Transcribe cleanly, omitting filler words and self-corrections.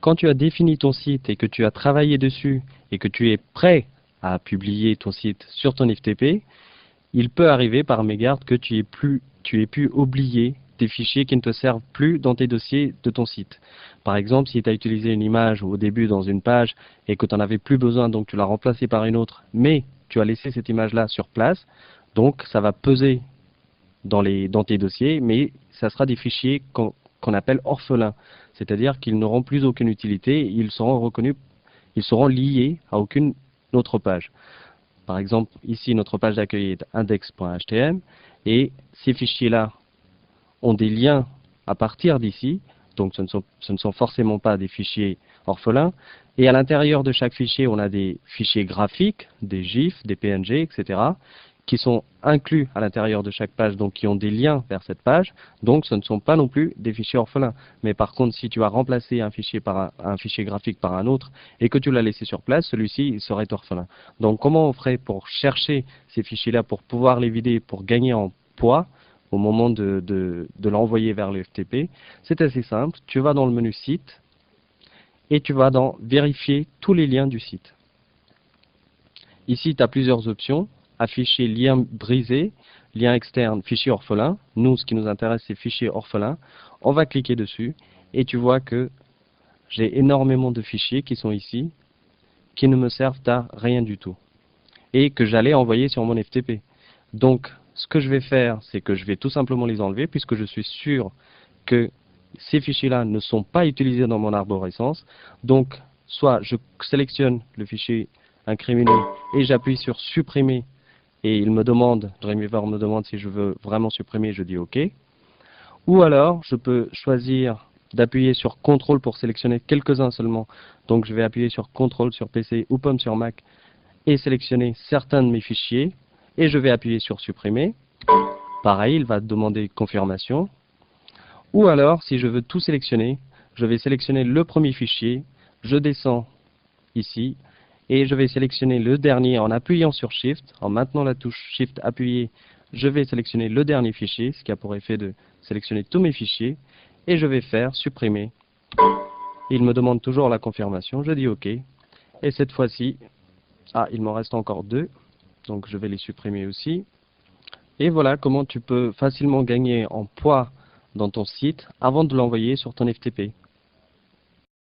quand tu as défini ton site et que tu as travaillé dessus et que tu es prêt à publier ton site sur ton FTP, il peut arriver par mégarde que tu aies pu oublier des fichiers qui ne te servent plus dans tes dossiers de ton site. Par exemple, si tu as utilisé une image au début dans une page et que tu n'en avais plus besoin, donc tu l'as remplacée par une autre, mais tu as laissé cette image-là sur place, donc ça va peser dans tes dossiers, mais ça sera des fichiers qu'on appelle orphelins, c'est-à-dire qu'ils n'auront plus aucune utilité, ils seront reconnus, ils seront liés à aucune autre page. Par exemple, ici, notre page d'accueil est index.htm et ces fichiers-là ont des liens à partir d'ici, donc ce ne sont forcément pas des fichiers orphelins. Et à l'intérieur de chaque fichier, on a des fichiers graphiques, des GIFs, des PNG, etc., qui sont inclus à l'intérieur de chaque page, donc qui ont des liens vers cette page. Donc ce ne sont pas non plus des fichiers orphelins. Mais par contre, si tu as remplacé un fichier un fichier graphique par un autre et que tu l'as laissé sur place, celui-ci il serait orphelin. Donc comment on ferait pour chercher ces fichiers-là, pour pouvoir les vider, pour gagner en poids au moment de l'envoyer vers le FTP? C'est assez simple. Tu vas dans le menu site et tu vas dans vérifier tous les liens du site. Ici, tu as plusieurs options. Afficher lien brisé, lien externe, fichier orphelin. Nous, ce qui nous intéresse, c'est fichier orphelin. On va cliquer dessus et tu vois que j'ai énormément de fichiers qui sont ici, qui ne me servent à rien du tout et que j'allais envoyer sur mon FTP. Donc, ce que je vais faire, c'est que je vais tout simplement les enlever puisque je suis sûr que ces fichiers-là ne sont pas utilisés dans mon arborescence. Donc, soit je sélectionne le fichier incriminé et j'appuie sur supprimer et il me demande, Dreamweaver me demande si je veux vraiment supprimer, je dis OK. Ou alors, je peux choisir d'appuyer sur CTRL pour sélectionner quelques-uns seulement. Donc, je vais appuyer sur CTRL sur PC ou POM sur Mac et sélectionner certains de mes fichiers. Et je vais appuyer sur supprimer. Pareil, il va demander confirmation. Ou alors, si je veux tout sélectionner, je vais sélectionner le premier fichier, je descends ici, et je vais sélectionner le dernier en appuyant sur Shift, en maintenant la touche Shift appuyée, je vais sélectionner le dernier fichier, ce qui a pour effet de sélectionner tous mes fichiers, et je vais faire supprimer. Il me demande toujours la confirmation, je dis OK, et cette fois-ci, il m'en reste encore deux, donc je vais les supprimer aussi. Et voilà comment tu peux facilement gagner en poids dans ton site avant de l'envoyer sur ton FTP.